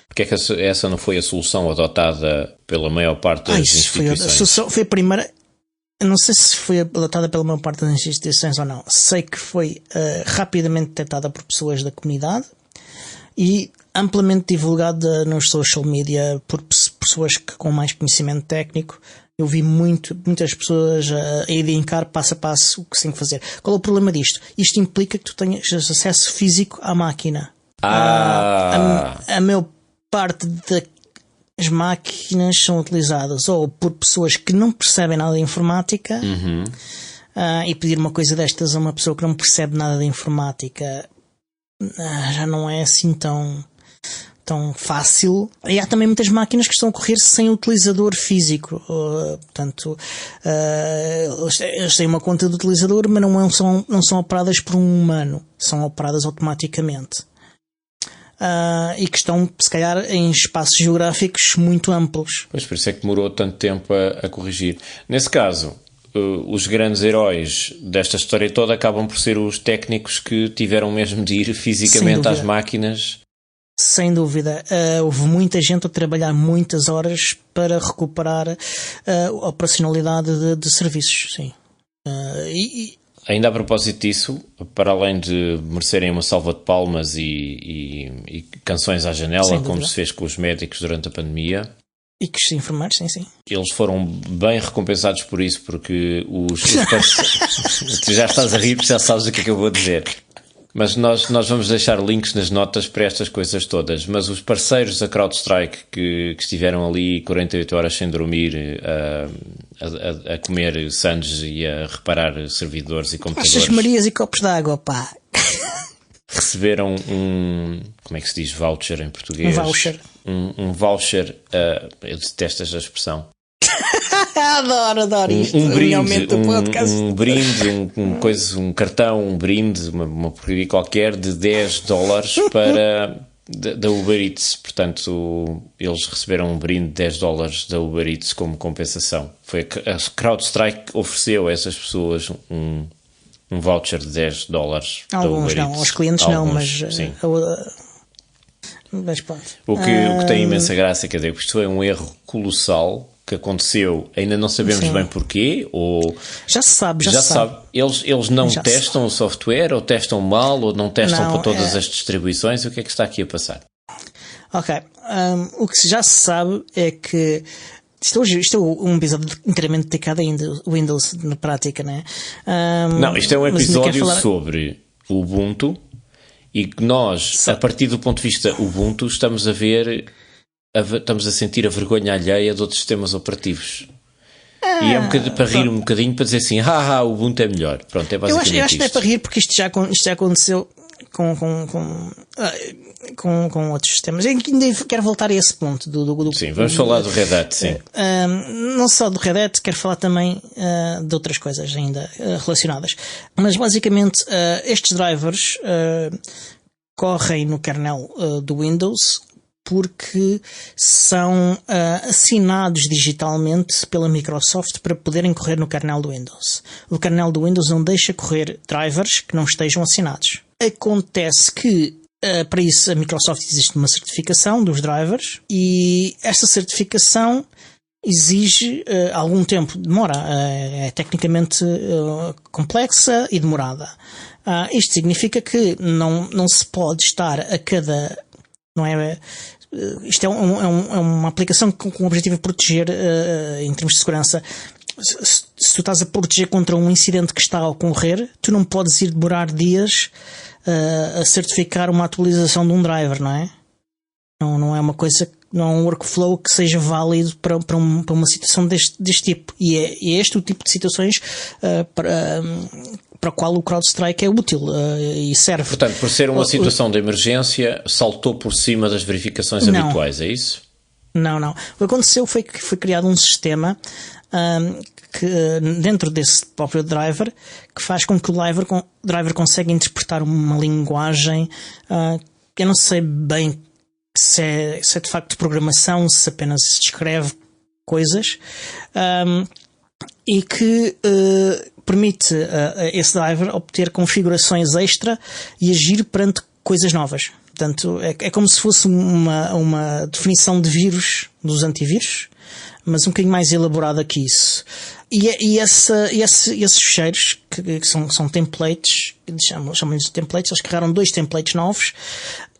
Porque é que essa não foi a solução adotada pela maior parte das instituições? Foi a primeira. Não sei se foi adotada pela maior parte das instituições ou não. Sei que foi rapidamente detectada por pessoas da comunidade e amplamente divulgada nos social media por pessoas com mais conhecimento técnico. Eu vi muitas pessoas a elencar passo a passo o que se tem que fazer. Qual é o problema disto? Isto implica que tu tenhas acesso físico à máquina. A maior parte das máquinas são utilizadas ou por pessoas que não percebem nada de informática, e pedir uma coisa destas a uma pessoa que não percebe nada de informática já não é assim tão fácil. E há também muitas máquinas que estão a correr sem utilizador físico, portanto eles têm uma conta de utilizador, mas não são operadas por um humano, são operadas automaticamente. E que estão, se calhar, em espaços geográficos muito amplos. Pois, por isso é que demorou tanto tempo a corrigir. Nesse caso, os grandes heróis desta história toda acabam por ser os técnicos que tiveram mesmo de ir fisicamente às máquinas. Sem dúvida. Houve muita gente a trabalhar muitas horas para recuperar a operacionalidade de serviços, sim. Ainda a propósito disso, para além de merecerem uma salva de palmas e canções à janela, como se fez com os médicos durante a pandemia, e que os enfermeiros, sim. Eles foram bem recompensados por isso, porque os parceiros... Tu já estás a rir porque já sabes o que é que eu vou dizer. Mas nós vamos deixar links nas notas para estas coisas todas. Mas os parceiros da CrowdStrike que estiveram ali 48 horas sem dormir a comer sandes e a reparar servidores e computadores... Achas Marias e copos de água, pá! Receberam como é que se diz voucher em português? Um voucher. Um voucher, eu detesto esta expressão. Adoro isto. Um brinde, um cartão, um brinde, uma porcaria qualquer de $10 para da Uber Eats. Portanto, eles receberam um brinde de $10 da Uber Eats como compensação. Foi a CrowdStrike ofereceu a essas pessoas um voucher de $10 da Uber Eats. Alguns não, aos clientes não, mas... Sim. Mas pronto. O que tem imensa graça, quer dizer, isto é um erro colossal que aconteceu, ainda não sabemos bem porquê, ou... Já se sabe. Eles não testam o software, ou testam mal, ou não testam para todas as distribuições. O que é que está aqui a passar? Ok. O que já se sabe é que isto é um episódio inteiramente dedicado a Windows na prática, não é? Não, isto é um episódio sobre o Ubuntu, e que nós, a partir do ponto de vista Ubuntu, estamos a sentir a vergonha alheia de outros sistemas operativos. E é um bocadinho para rir um bocadinho, para dizer assim, o Ubuntu é melhor. Pronto, é basicamente eu acho que não é para rir, porque isto já aconteceu com outros sistemas. Eu ainda quero voltar a esse ponto. Sim, vamos falar do Red Hat, sim. Não só do Red Hat, quero falar também de outras coisas ainda relacionadas. Mas basicamente estes drivers correm no kernel do Windows porque são assinados digitalmente pela Microsoft para poderem correr no kernel do Windows. O kernel do Windows não deixa correr drivers que não estejam assinados. Acontece que para isso a Microsoft existe uma certificação dos drivers, e esta certificação exige algum tempo, demora, é tecnicamente complexa e demorada. Isto significa que não se pode estar a cada... Não é, isto é uma aplicação com o objetivo de proteger em termos de segurança. Se tu estás a proteger contra um incidente que está a ocorrer, tu não podes ir demorar dias a certificar uma atualização de um driver, não é? Não é uma coisa, não é um workflow que seja válido para uma situação deste tipo. E é este o tipo de situações para a qual o CrowdStrike é útil e serve. Portanto, por ser uma situação de emergência, saltou por cima das verificações habituais, é isso? Não. O que aconteceu foi que foi criado um sistema que, dentro desse próprio driver, que faz com que o driver consiga interpretar uma linguagem que eu não sei bem se é de facto de programação, se apenas se descreve coisas, e que permite a esse driver obter configurações extra e agir perante coisas novas. Portanto, é como se fosse uma definição de vírus dos antivírus, mas um bocadinho mais elaborada que isso. E esses fecheiros, que são templates, chamam-lhes de templates, eles criaram 2 templates novos,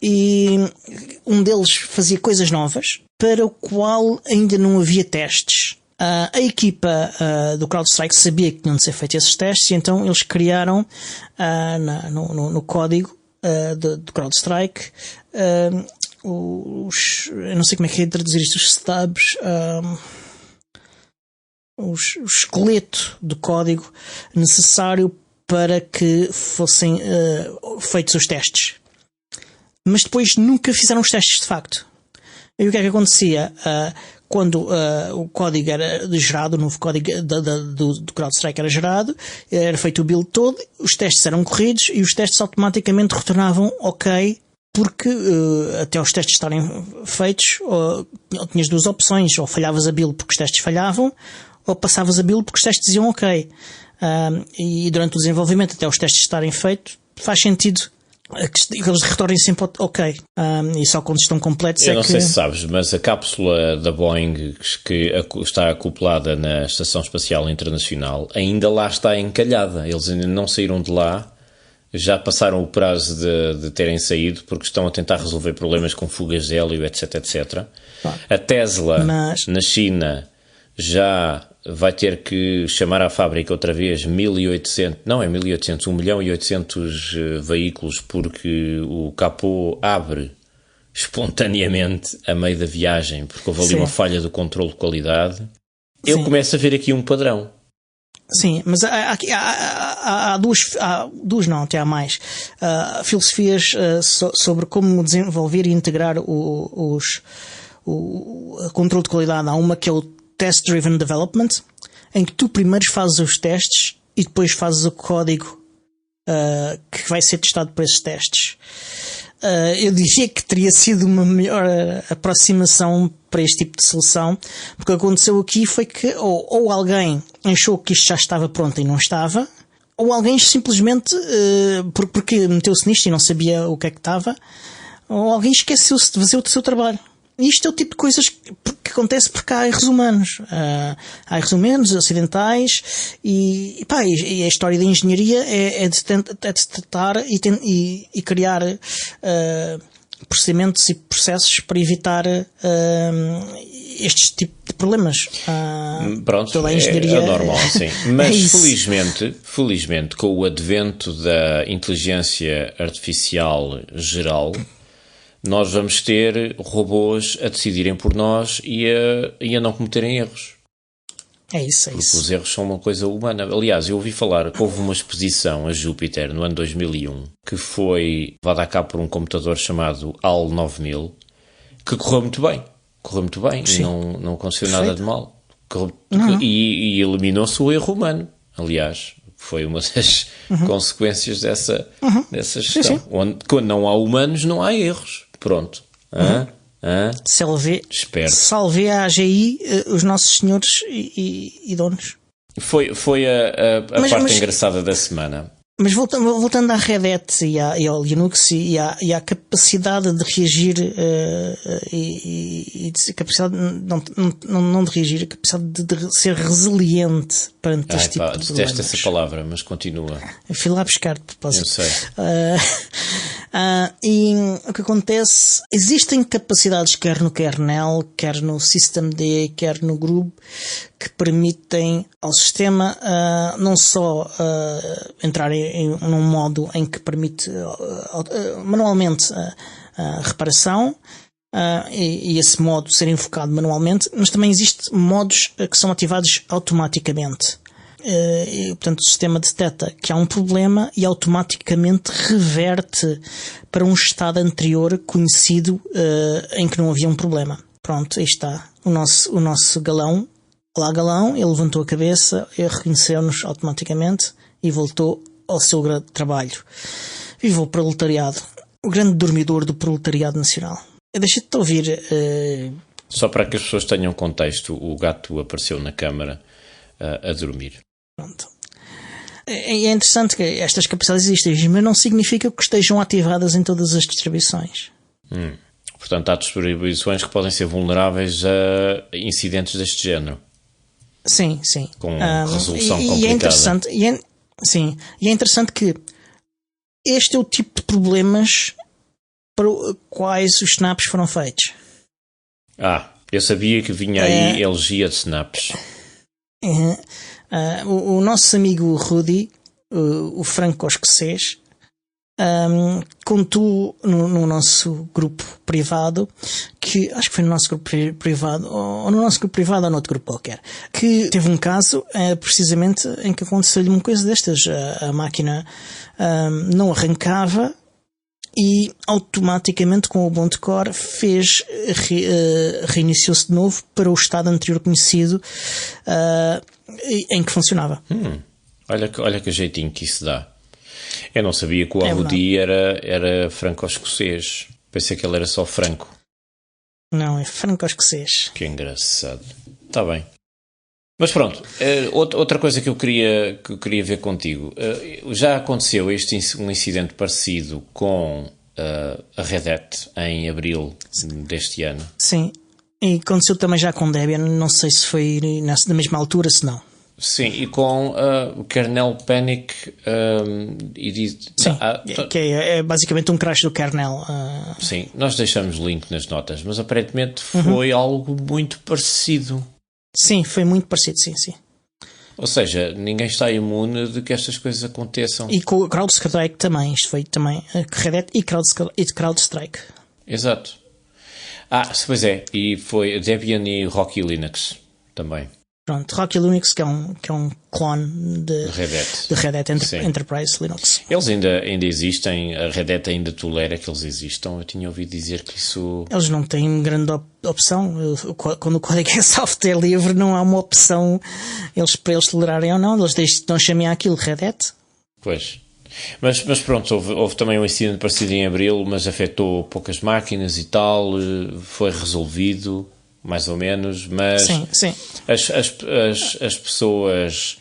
e um deles fazia coisas novas, para o qual ainda não havia testes. A equipa do CrowdStrike sabia que tinham de ser feitos esses testes, e então eles criaram no código do CrowdStrike eu não sei como é que é traduzir isto, os stubs, o esqueleto do código necessário para que fossem feitos os testes. Mas depois nunca fizeram os testes de facto. E o que é que acontecia? Quando o código era gerado, o novo código do CrowdStrike era gerado, era feito o build todo, os testes eram corridos e os testes automaticamente retornavam ok, porque até os testes estarem feitos, ou tinhas 2 opções: ou falhavas a build porque os testes falhavam, ou passavas a build porque os testes diziam ok. E durante o desenvolvimento, até os testes estarem feitos, faz sentido que eles retornem sempre ok. E só quando estão completos Eu não sei se sabes, mas a cápsula da Boeing que está acoplada na Estação Espacial Internacional ainda lá está encalhada. Eles ainda não saíram de lá, já passaram o prazo de terem saído, porque estão a tentar resolver problemas com fugas de hélio, etc, etc. A Tesla, na China, já vai ter que chamar à fábrica outra vez 1.800 veículos, porque o capô abre espontaneamente a meio da viagem, porque houve ali uma falha do controle de qualidade. Eu começo a ver aqui um padrão. Sim, mas há duas não, até há mais filosofias sobre como desenvolver e integrar o controle de qualidade. Há uma que é o Test Driven Development, em que tu primeiro fazes os testes e depois fazes o código que vai ser testado por esses testes. eu diria que teria sido uma melhor aproximação para este tipo de solução, porque o que aconteceu aqui foi que ou alguém achou que isto já estava pronto e não estava, ou alguém simplesmente, porque meteu-se nisto e não sabia o que é que estava, ou alguém esqueceu-se de fazer o seu trabalho. Isto é o tipo de coisas que acontece porque há erros humanos. Há erros humanos, acidentais, e a história da engenharia é de tentar e criar procedimentos e processos para evitar estes tipos de problemas. Pronto, toda a engenharia é normal, sim. Mas é felizmente, com o advento da inteligência artificial geral, nós vamos ter robôs a decidirem por nós e a não cometerem erros. É isso. Porque os erros são uma coisa humana. Aliás, eu ouvi falar que houve uma exposição a Júpiter no ano 2001 que foi levada a cabo por um computador chamado HAL 9000 que correu muito bem. E não aconteceu nada de mal. E eliminou-se o erro humano. Aliás, foi uma das consequências dessa gestão. Quando não há humanos, não há erros. Pronto. Salve a AGI, os nossos senhores e donos. Foi a parte engraçada da semana. Mas voltando à Red Hat e ao Linux e à capacidade de reagir e capacidade não de reagir, a capacidade de ser resiliente perante este tipo de problemas. Detesto essa palavra, mas continua. Eu fui lá buscar de propósito. Eu sei. E o que acontece, existem capacidades quer no kernel, quer no systemd, quer no GRUB, que permitem ao sistema não só entrar num modo em que permite manualmente a reparação e esse modo ser invocado manualmente, mas também existem modos que são ativados automaticamente. E, portanto, o sistema detecta que há um problema e automaticamente reverte para um estado anterior conhecido em que não havia um problema. Pronto, aí está o nosso galão. Olá, galão. Ele levantou a cabeça, reconheceu-nos automaticamente e voltou ao seu grande trabalho. Viva o proletariado, o grande dormidor do proletariado nacional. Deixa-te ouvir. Só para que as pessoas tenham contexto, o gato apareceu na câmara a dormir. Pronto. É interessante que estas capacidades existem, mas não significa que estejam ativadas em todas as distribuições. Portanto, há distribuições que podem ser vulneráveis a incidentes deste género. Sim. Com resolução complicada. E é interessante, é interessante que este é o tipo de problemas para os quais os snaps foram feitos. Eu sabia que vinha aí elegia de snaps. O nosso amigo Rudy, o franco-escocês, contou no nosso grupo privado, que acho que foi no nosso grupo privado, ou no nosso grupo privado ou no outro grupo qualquer, que teve um caso precisamente em que aconteceu-lhe uma coisa destas. A máquina não arrancava e automaticamente com o Ubuntu Core reiniciou-se de novo para o estado anterior conhecido em que funcionava. Olha que jeitinho que isso dá. Eu não sabia que o Arrudi era franco-escocês. Pensei que ele era só franco. Não, é franco-escocês. Que engraçado. Está bem. Mas pronto, outra coisa que eu queria ver contigo. Já aconteceu um incidente parecido com a Red Hat em abril deste ano. Sim, e aconteceu também já com Debian. Não sei se foi na mesma altura, se não. Sim, e com o kernel panic que é basicamente um crash do kernel. Sim, nós deixamos link nas notas, mas aparentemente foi algo muito parecido. Sim, foi muito parecido, sim. Ou seja, ninguém está imune de que estas coisas aconteçam. E com o CrowdStrike também, isto foi também Red Hat e CrowdStrike. Exato. Pois é, e foi Debian e Rocky Linux também. Pronto, Rocky Linux, que é um clone de Red Hat Enterprise Linux. Eles ainda existem, a Red Hat ainda tolera que eles existam. Eu tinha ouvido dizer que isso... Eles não têm grande opção. Quando o código é software livre, não há uma opção para eles tolerarem ou não. Eles não chamem aquilo Red Hat. Pois. Mas pronto, houve também um incidente parecido em abril, mas afetou poucas máquinas e tal, foi resolvido, mais ou menos, mas Sim. As pessoas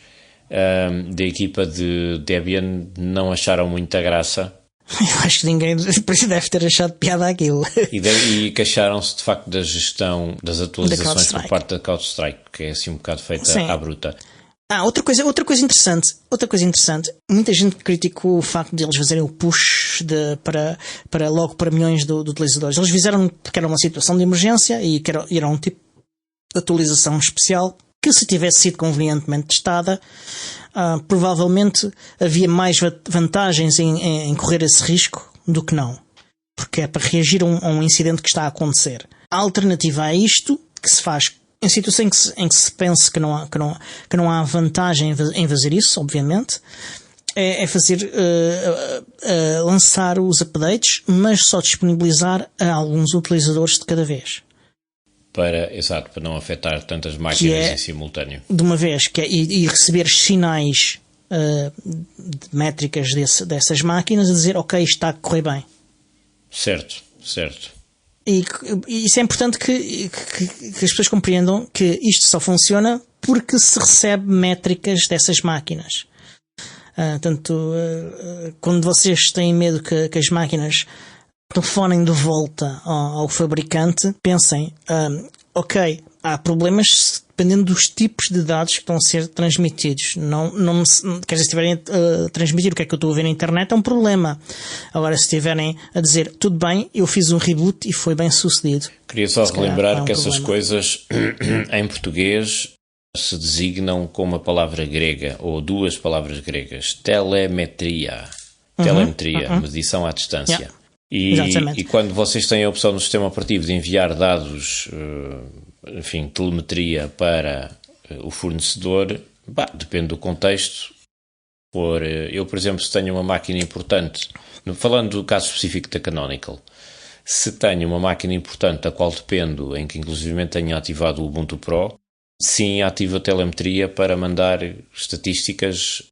da equipa de Debian não acharam muita graça. Eu acho que ninguém deve ter achado piada aquilo. E queixaram-se de facto da gestão das atualizações por parte da CrowdStrike, que é assim um bocado feita à bruta. Outra coisa interessante. Muita gente criticou o facto de eles fazerem o push logo para milhões de utilizadores. Eles fizeram porque era uma situação de emergência e que era um tipo de atualização especial que, se tivesse sido convenientemente testada, provavelmente havia mais vantagens em correr esse risco do que não. Porque é para reagir a um incidente que está a acontecer. A alternativa a isto, que se faz em situações em que se pense que não há vantagem em fazer isso, obviamente, é fazer lançar os updates, mas só disponibilizar a alguns utilizadores de cada vez. Para não afetar tantas máquinas em simultâneo. De uma vez, e receber sinais de métricas dessas máquinas a dizer, ok, isto está a correr bem. Certo. E isso é importante que as pessoas compreendam que isto só funciona porque se recebe métricas dessas máquinas. Quando vocês têm medo que as máquinas telefonem de volta ao fabricante, pensem, ok, há problemas dependendo dos tipos de dados que estão a ser transmitidos. Quer dizer, se estiverem a transmitir o que é que eu estou a ver na internet, é um problema. Agora, se estiverem a dizer, tudo bem, eu fiz um reboot e foi bem sucedido. Queria só relembrar que essas coisas em português se designam com uma palavra grega, ou duas palavras gregas: telemetria. Medição à distância. Yeah. E quando vocês têm a opção no sistema operativo de enviar dados, telemetria para o fornecedor, depende do contexto. Eu, por exemplo, se tenho uma máquina importante, falando do caso específico da Canonical, se tenho uma máquina importante da qual dependo, em que inclusive tenho ativado o Ubuntu Pro, sim, ativo a telemetria para mandar estatísticas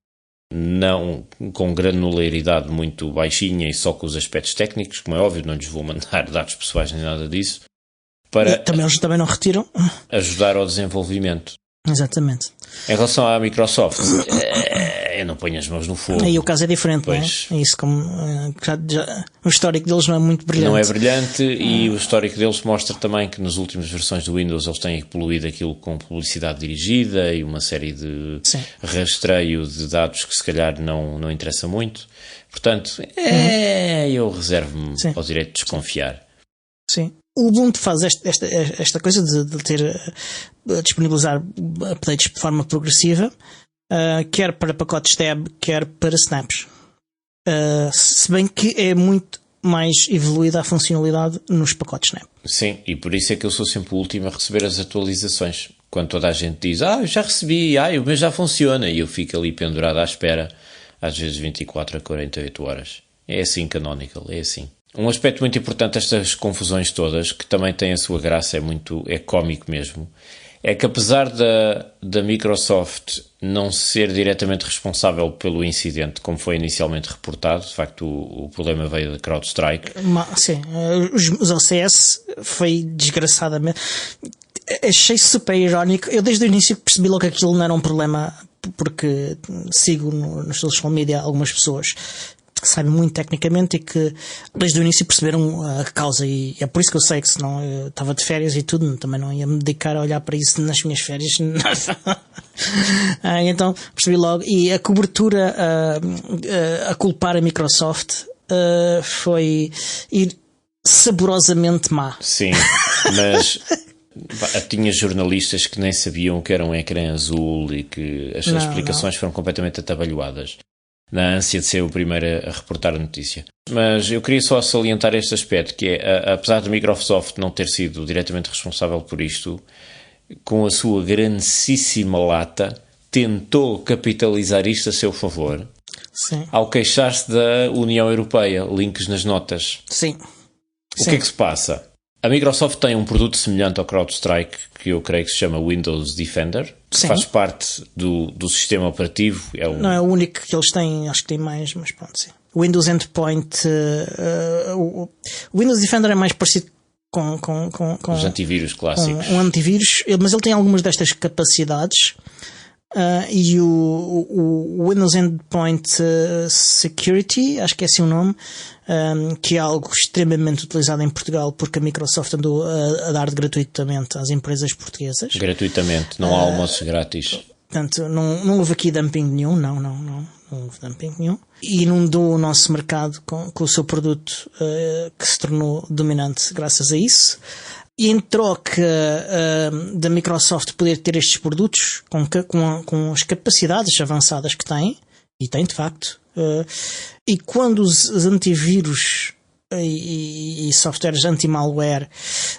não com granularidade muito baixinha e só com os aspectos técnicos, como é óbvio, não lhes vou mandar dados pessoais nem nada disso, para eles também não retiram, ajudar ao desenvolvimento. Exatamente. Em relação à Microsoft, eu não ponho as mãos no fogo. Aí o caso é diferente, pois. Não é? Isso o histórico deles não é muito brilhante. Não é brilhante e o histórico deles mostra também que nas últimas versões do Windows eles têm poluído aquilo com publicidade dirigida e uma série de rastreio de dados que se calhar não interessa muito. Portanto, eu reservo-me ao direito de desconfiar. Sim. O Ubuntu faz esta coisa de disponibilizar updates de forma progressiva, quer para pacotes deb, quer para snaps. Se bem que é muito mais evoluída a funcionalidade nos pacotes snap. Sim, e por isso é que eu sou sempre o último a receber as atualizações. Quando toda a gente diz, eu já recebi, o meu já funciona, e eu fico ali pendurado à espera, às vezes 24 a 48 horas. É assim Canonical, é assim. Um aspecto muito importante destas confusões todas, que também tem a sua graça, é cómico mesmo, é que apesar da Microsoft não ser diretamente responsável pelo incidente, como foi inicialmente reportado, de facto o problema veio da CrowdStrike. Sim, os OCS foi desgraçadamente... Achei super irónico. Eu desde o início percebi logo que aquilo não era um problema, porque sigo nos social media algumas pessoas que sabem muito tecnicamente e que desde o início perceberam a causa, e é por isso que eu sei que senão eu estava de férias e tudo, também não ia me dedicar a olhar para isso nas minhas férias. Então percebi logo, e a cobertura a culpar a Microsoft foi ir saborosamente má. Sim, mas tinha jornalistas que nem sabiam que era um ecrã azul e que as explicações foram completamente atabalhoadas, na ânsia de ser o primeiro a reportar a notícia. Mas eu queria só salientar este aspecto, que é, apesar de Microsoft não ter sido diretamente responsável por isto, com a sua grandíssima lata, tentou capitalizar isto a seu favor. Sim. Ao queixar-se da União Europeia, links nas notas. Sim. O que é que se passa? A Microsoft tem um produto semelhante ao CrowdStrike, que eu creio que se chama Windows Defender, que Sim. faz parte do sistema operativo. Não é o único que eles têm, acho que tem mais, mas pronto, sim. O Windows Endpoint, o Windows Defender é mais parecido com os antivírus clássicos. Um antivírus, mas ele tem algumas destas capacidades. E o Windows Endpoint Security, acho que é assim o nome, que é algo extremamente utilizado em Portugal porque a Microsoft andou a dar gratuitamente às empresas portuguesas. Gratuitamente, não há almoços grátis. Portanto, não houve aqui dumping nenhum, não houve dumping nenhum. E inundou o nosso mercado com o seu produto que se tornou dominante graças a isso. E em troca da Microsoft poder ter estes produtos com as capacidades avançadas que tem, e tem de facto, e quando os antivírus e softwares anti-malware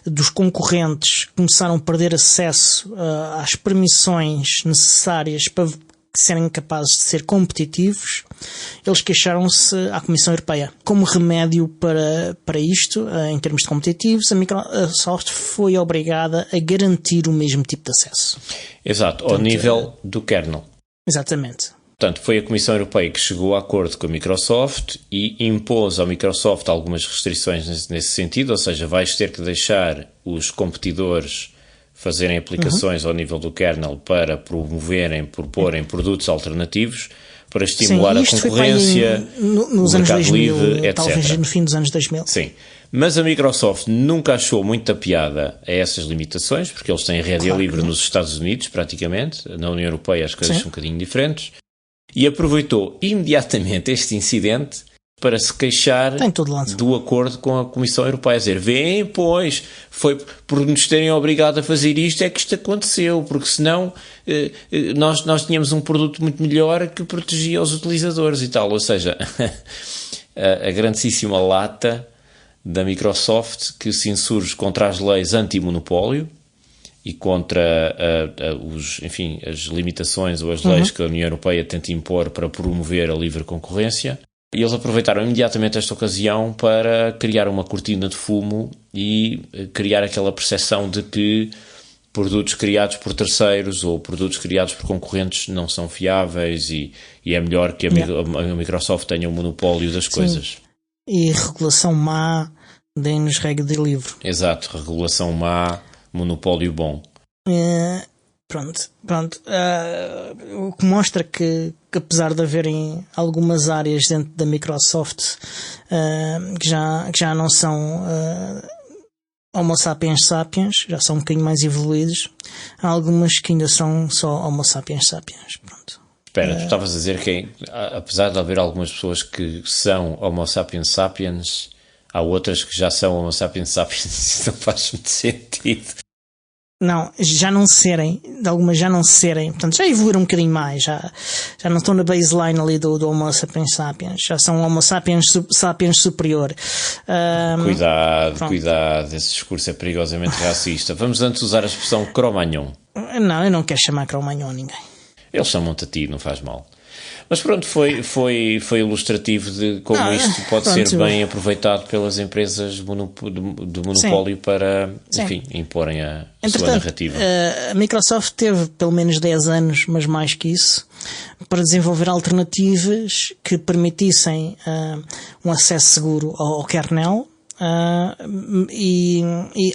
dos concorrentes começaram a perder acesso às permissões necessárias para serem capazes de ser competitivos, eles queixaram-se à Comissão Europeia. Como remédio para isto, em termos de competitivos, a Microsoft foi obrigada a garantir o mesmo tipo de acesso. Exato, ao nível do kernel. Exatamente. Portanto, foi a Comissão Europeia que chegou a acordo com a Microsoft e impôs à Microsoft algumas restrições nesse sentido, ou seja, vais ter que deixar os competidores fazerem aplicações ao nível do kernel para proporem produtos alternativos, para estimular a concorrência, nos o anos mercado 2000, livre, etc. talvez no fim dos anos 2000. Sim, mas a Microsoft nunca achou muita piada a essas limitações, porque eles têm rédea livre nos Estados Unidos, praticamente. Na União Europeia as coisas são um bocadinho diferentes. E aproveitou imediatamente este incidente para se queixar do acordo com a Comissão Europeia. Dizer, vêem, pois, foi por nos terem obrigado a fazer isto é que isto aconteceu, porque senão nós tínhamos um produto muito melhor que protegia os utilizadores e tal. Ou seja, a grandíssima lata da Microsoft que se insurge contra as leis anti-monopólio e contra as limitações ou as leis que a União Europeia tenta impor para promover a livre concorrência. E eles aproveitaram imediatamente esta ocasião para criar uma cortina de fumo e criar aquela percepção de que produtos criados por terceiros ou produtos criados por concorrentes não são fiáveis e é melhor que a Microsoft tenha o monopólio das coisas. E regulação má, deem-nos regra de livre. Exato, regulação má, monopólio bom. Pronto. O que mostra que apesar de haverem algumas áreas dentro da Microsoft que já não são Homo sapiens sapiens, já são um bocadinho mais evoluídos, há algumas que ainda são só Homo sapiens sapiens. Pronto. Espera, tu estavas a dizer que apesar de haver algumas pessoas que são Homo sapiens sapiens, há outras que já são Homo sapiens sapiens. Isso não faz muito sentido. Não, já não serem, de algumas já não serem, portanto já evoluíram um bocadinho mais, já não estão na baseline ali do Homo sapiens sapiens, já são Homo sapiens superior. Cuidado, esse discurso é perigosamente racista. Vamos antes usar a expressão Cro-Magnon. Não, eu não quero chamar Cro-Magnon a ninguém. Eles chamam-te a ti, não faz mal. Mas pronto, foi ilustrativo de como isto pode ser bem aproveitado pelas empresas do monopólio para, enfim, imporem a sua narrativa. A Microsoft teve pelo menos 10 anos, mas mais que isso, para desenvolver alternativas que permitissem um acesso seguro ao kernel e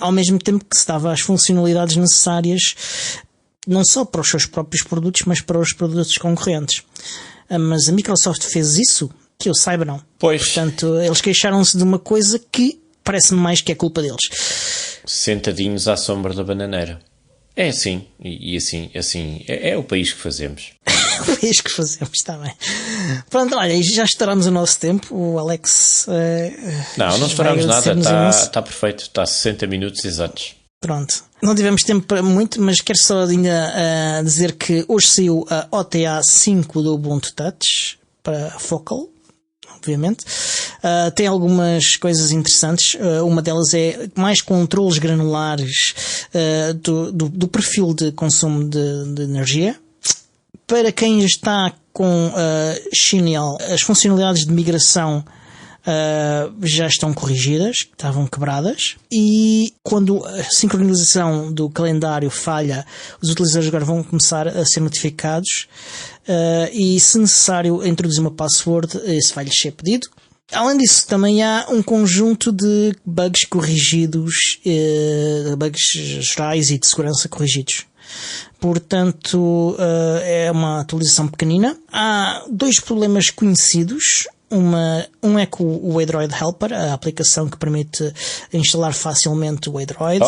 ao mesmo tempo que se dava as funcionalidades necessárias não só para os seus próprios produtos, mas para os produtos concorrentes. Mas a Microsoft fez isso, que eu saiba não. Pois. Portanto, eles queixaram-se de uma coisa que parece-me mais que é culpa deles. Sentadinhos à sombra da bananeira. É assim, e assim, é o país que fazemos. O país que fazemos, está bem. Pronto, olha, já estouramos o nosso tempo, o Alex... não estouramos nada, está perfeito, está 60 minutos exatos. Pronto. Não tivemos tempo para muito, mas quero só ainda dizer que hoje saiu a OTA 5 do Ubuntu Touch para Focal, obviamente. Tem algumas coisas interessantes. Uma delas é mais controles granulares do perfil de consumo de energia. Para quem está com Xenial, as funcionalidades de migração já estão corrigidas, estavam quebradas, e quando a sincronização do calendário falha, os utilizadores agora vão começar a ser notificados, e se necessário introduzir uma password, isso vai-lhes ser pedido. Além disso, também há um conjunto de bugs corrigidos, bugs gerais e de segurança corrigidos. Portanto, é uma atualização pequenina. Há 2 problemas conhecidos. Um é com o Android Helper, a aplicação que permite instalar facilmente o Android.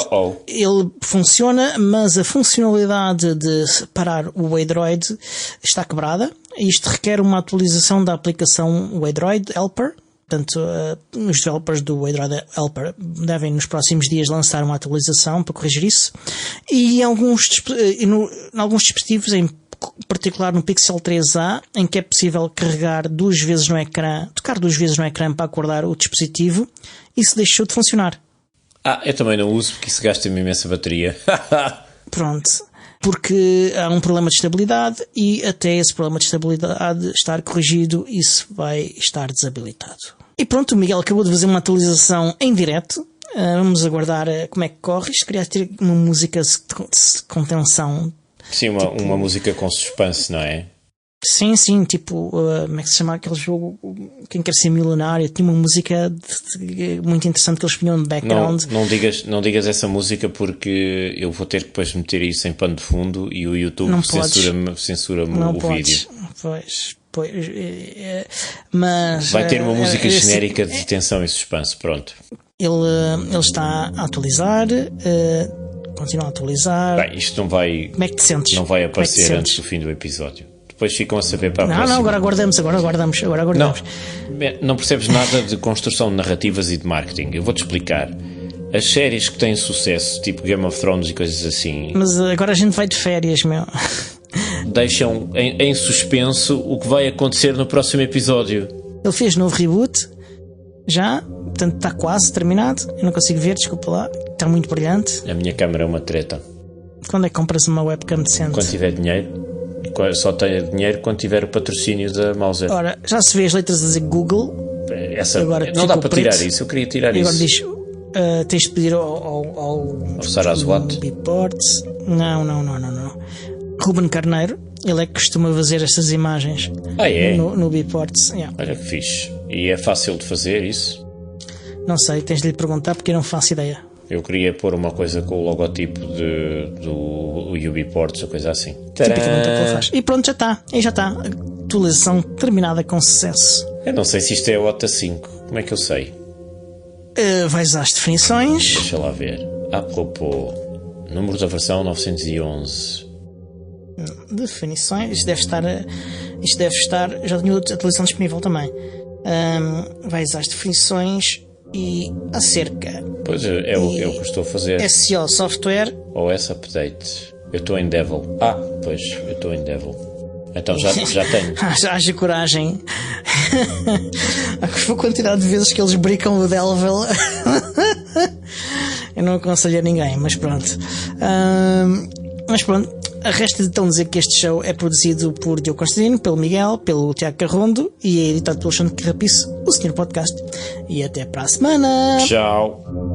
Ele funciona, mas a funcionalidade de parar o Android está quebrada. Isto requer uma atualização da aplicação o Android Helper. Portanto, os developers do Android Helper devem nos próximos dias lançar uma atualização para corrigir isso. E em alguns dispositivos, em particular no Pixel 3a, em que é possível carregar 2 vezes no ecrã, tocar 2 vezes no ecrã para acordar o dispositivo, isso deixou de funcionar. Eu também não uso porque isso gasta-me imensa bateria. Pronto. Porque há um problema de estabilidade e até esse problema de estabilidade estar corrigido, isso vai estar desabilitado. E pronto, o Miguel acabou de fazer uma atualização em direto. Vamos aguardar como é que corre. Isto queria ter uma música com tensão. Sim, uma música com suspense, não é? Sim, tipo, como é que se chama aquele jogo? Quem quer ser milionário? Tinha uma música muito interessante que eles punham de background. Não digas essa música porque eu vou ter que depois meter isso em pano de fundo e o YouTube censura-me o vídeo. Pois, mas vai ter uma música genérica de tensão e suspense, pronto. Ele está a atualizar, continua a atualizar. Bem, isto não vai, como é que te sentes? Não vai aparecer antes do fim do episódio. Depois ficam a saber para a próxima. Não, agora aguardamos. Não percebes nada de construção de narrativas e de marketing. Eu vou-te explicar. As séries que têm sucesso, tipo Game of Thrones e coisas assim... Mas agora a gente vai de férias, meu. Deixam em suspenso o que vai acontecer no próximo episódio. Ele fez novo reboot, já, portanto está quase terminado. Eu não consigo ver, desculpa lá. Está muito brilhante. A minha câmera é uma treta. Quando é que compras uma webcam decente? Quando tiver dinheiro. Só tenho dinheiro quando tiver o patrocínio da Mauser. Ora, já se vê as letras a dizer Google. Agora não dá para tirar isso. Eu queria tirar isso. Agora diz, tens de pedir ao Saraswat. Beports. Não. Ruben Carneiro, ele é que costuma fazer estas imagens. É? No Beports. Olha que fixe. E é fácil de fazer isso? Não sei, tens de lhe perguntar porque eu não faço ideia. Eu queria pôr uma coisa com o logotipo do Ubiports ou coisa assim. Tipicamente o que ele faz. E pronto, já está. Atualização terminada com sucesso. Eu não sei se isto é o OTA 5. Como é que eu sei? Vais às definições. Deixa lá ver. Apropos, número da versão 911. Definições. Isto deve estar. Já tenho outra atualização disponível também. Vais às definições e acerca. Pois é o que eu estou a fazer. SEO Software. OS Update. Eu estou em Devil. Pois, eu estou em Devil. Então já tenho. Haja coragem. A quantidade de vezes que eles brincam o Devil. Eu não aconselho a ninguém, mas pronto. Resta então dizer que este show é produzido por Diogo Constantino, pelo Miguel, pelo Tiago Carrondo e é editado pelo Alexandre Carrapiço, o Senhor Podcast. E até para a semana. Tchau.